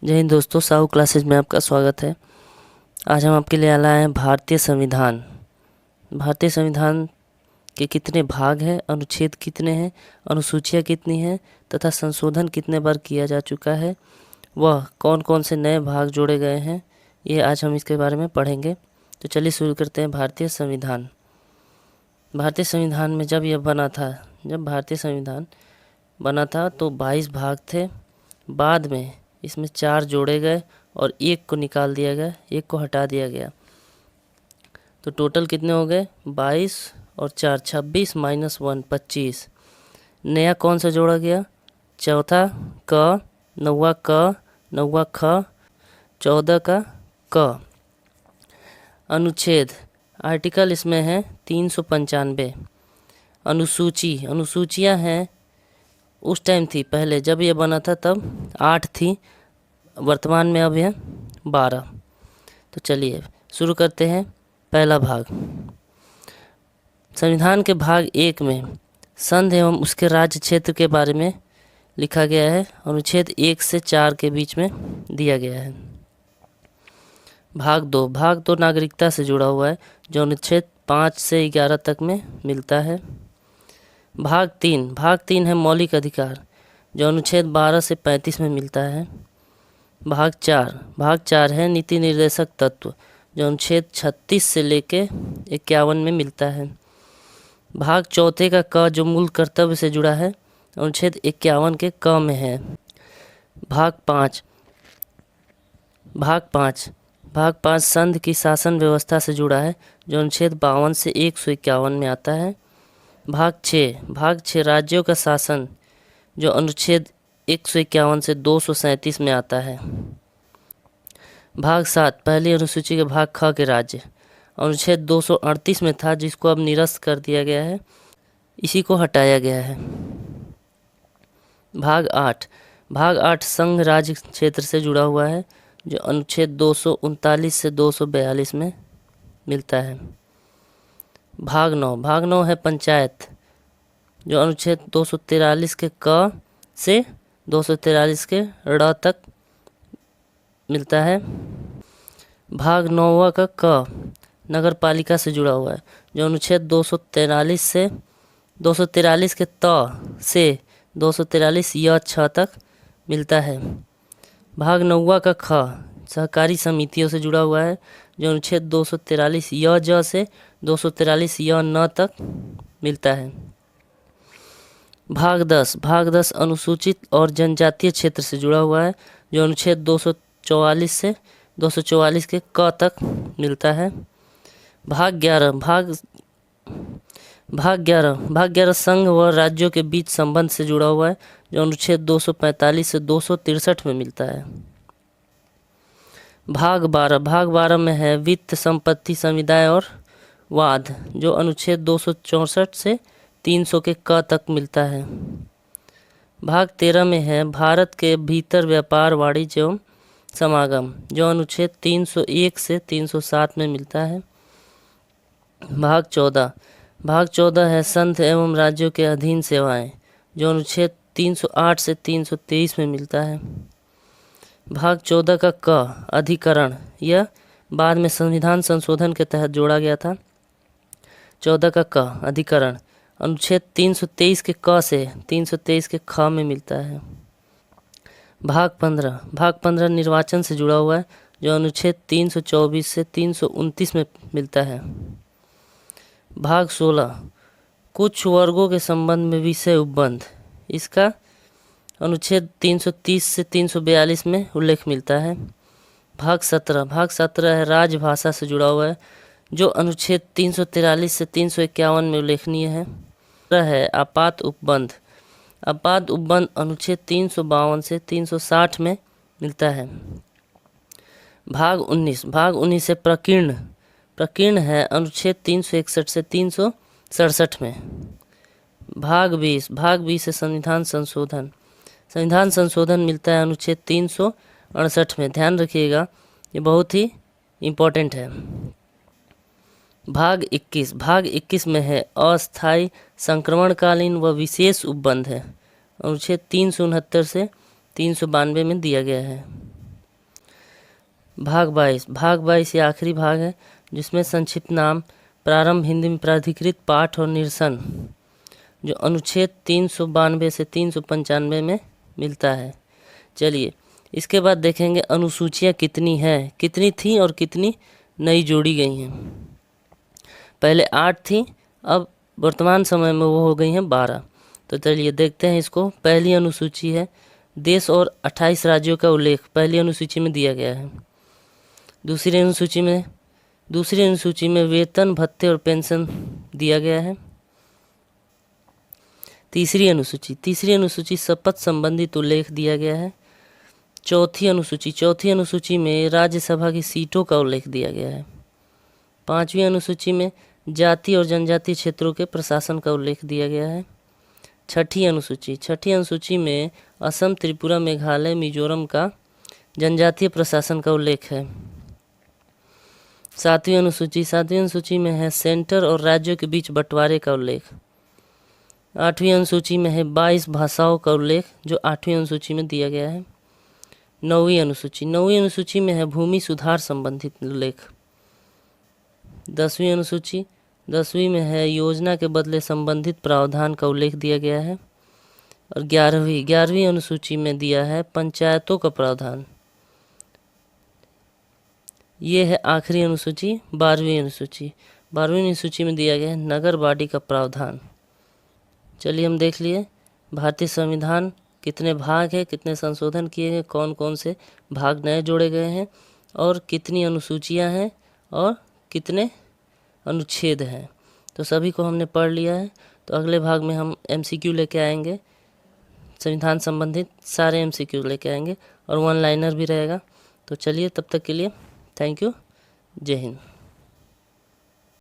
जय हिंद दोस्तों, साहू क्लासेज में आपका स्वागत है। आज हम आपके लिए लाए हैं भारतीय संविधान। भारतीय संविधान के कितने भाग हैं, अनुच्छेद कितने हैं, अनुसूचियाँ कितनी हैं तथा संशोधन कितने बार किया जा चुका है, वह कौन कौन से नए भाग जोड़े गए हैं, ये आज हम इसके बारे में पढ़ेंगे। तो चलिए शुरू करते हैं। भारतीय संविधान। भारतीय संविधान में जब भारतीय संविधान बना था तो 22 भाग थे। बाद में इसमें 4 जोड़े गए और 1 को निकाल दिया गया, 1 को हटा दिया गया। तो टोटल कितने हो गए? 22 और 4 26 माइनस 1 25। नया कौन सा जोड़ा गया? चौथा क, नौवा क, नौवा ख, 14 का क। अनुच्छेद आर्टिकल इसमें है 395। अनुसूचियाँ हैं, उस टाइम थी, पहले जब ये बना था तब 8 थी, वर्तमान में अब है 12। तो चलिए शुरू करते हैं। पहला भाग, संविधान के भाग 1 में संघ एवं उसके राज्य क्षेत्र के बारे में लिखा गया है। अनुच्छेद 1 से 4 के बीच में दिया गया है। भाग 2 नागरिकता से जुड़ा हुआ है, जो अनुच्छेद 5 से 11 तक में मिलता है। भाग 3 है मौलिक अधिकार, जो अनुच्छेद 12 से 35 में मिलता है। भाग 4 है नीति निर्देशक तत्व, जो अनुच्छेद 36 से लेके 51 में मिलता है। भाग 4 का क, जो मूल कर्तव्य से जुड़ा है, अनुच्छेद 51 के क में है। भाग 5 संघ की शासन व्यवस्था से जुड़ा है, जो अनुच्छेद 52 से 151 में आता है। भाग 6 राज्यों का शासन, जो अनुच्छेद 151 से 237 में आता है। भाग 7 पहली अनुसूची के भाग ख के राज्य, अनुच्छेद 238 में था, जिसको अब निरस्त कर दिया गया है, इसी को हटाया गया है। भाग 8 संघ राज्य क्षेत्र से जुड़ा हुआ है, जो अनुच्छेद 239 से 242 में मिलता है। भाग 9 है पंचायत, जो अनुच्छेद 243 के क से 243 के ड़ तक मिलता है। भाग 9 का क नगर पालिका से जुड़ा हुआ है, जो अनुच्छेद 243 के त से 243 य 6 तक मिलता है। भाग 9 का ख सहकारी समितियों से जुड़ा हुआ है, जो अनुच्छेद 243 य ज से 243 य न तक मिलता है। भाग 10 अनुसूचित और जनजातीय क्षेत्र से जुड़ा हुआ है, जो अनुच्छेद 244 से 244 के क तक मिलता है। भाग 11 संघ व राज्यों के बीच संबंध से जुड़ा हुआ है, जो अनुच्छेद 245 से 263 में मिलता है। भाग 12 में है वित्त, संपत्ति, समुदाय और वाद, जो अनुच्छेद 264 से 300 के क तक मिलता है। भाग 13 में है भारत के भीतर व्यापार, वाणिज्य एवं समागम, जो अनुच्छेद 301 से 307 में मिलता है। भाग 14 है संघ एवं राज्यों के अधीन सेवाएं, जो अनुच्छेद 308 से 323 में मिलता है। भाग 14 का क अधिकरण, यह बाद में संविधान संशोधन के तहत जोड़ा गया था। 14 का क अधिकरण अनुच्छेद 323 के क से 323 के ख में मिलता है। भाग 15 निर्वाचन से जुड़ा हुआ है, जो अनुच्छेद 324 से 329 में मिलता है। भाग 16 कुछ वर्गों के संबंध में विषय उपबंध, इसका अनुच्छेद 330 से 342 में उल्लेख मिलता है। भाग 17 है राजभाषा से जुड़ा हुआ है, जो अनुच्छेद 343 से 351 में उल्लेखनीय है। आपात उपबंध अनुच्छेद 352 से 360 में मिलता है। भाग 19 है प्रकीर्ण है, अनुच्छेद 361 से 367 में। भाग 20 है संविधान संशोधन मिलता है अनुच्छेद 368 में। ध्यान रखिएगा, ये बहुत ही इम्पोर्टेंट है। भाग 21 में है अस्थायी, संक्रमणकालीन व विशेष उपबंध है, अनुच्छेद 369 से 392 में दिया गया है। भाग 22 ये आखिरी भाग है, जिसमें संक्षिप्त नाम, प्रारंभ, हिंदी में प्राधिकृत, पाठ और निरसन, जो अनुच्छेद 392 से 395 में मिलता है। चलिए इसके बाद देखेंगे अनुसूचियाँ कितनी हैं, कितनी थी और कितनी नई जोड़ी गई हैं। पहले 8 थी, अब वर्तमान समय में वो हो गई हैं 12। तो चलिए देखते हैं इसको। पहली अनुसूची है देश और 28 राज्यों का उल्लेख, पहली अनुसूची में दिया गया है। दूसरी अनुसूची में वेतन, भत्ते और पेंशन दिया गया है। तीसरी अनुसूची शपथ संबंधित उल्लेख दिया गया है। चौथी अनुसूची में राज्यसभा की सीटों का उल्लेख दिया गया है। पांचवी अनुसूची में जाति और जनजातीय क्षेत्रों के प्रशासन का उल्लेख दिया गया है। छठी अनुसूची में असम, त्रिपुरा, मेघालय, मिजोरम का जनजातीय प्रशासन का उल्लेख है। सातवीं अनुसूची में है सेंटर और राज्यों के बीच बंटवारे का उल्लेख। आठवीं अनुसूची में है 22 भाषाओं का उल्लेख, जो 8वीं अनुसूची में दिया गया है। नौवीं अनुसूची में है भूमि सुधार संबंधित उल्लेख। 10वीं में है योजना के बदले संबंधित प्रावधान का उल्लेख दिया गया है। और 11वीं अनुसूची में दिया है पंचायतों का प्रावधान। ये है आखिरी अनुसूची 12वीं अनुसूची में दिया गया है नगर बाड़ी का प्रावधान। चलिए हम देख लिए भारतीय संविधान कितने भाग है, कितने संशोधन किए गए, कौन कौन से भाग नए जोड़े गए हैं, और कितनी अनुसूचियां हैं और कितने अनुच्छेद हैं। तो सभी को हमने पढ़ लिया है। तो अगले भाग में हम MCQ लेके आएंगे, संविधान संबंधित सारे MCQ लेके आएंगे और वन लाइनर भी रहेगा। तो चलिए तब तक के लिए थैंक यू, जय हिंद।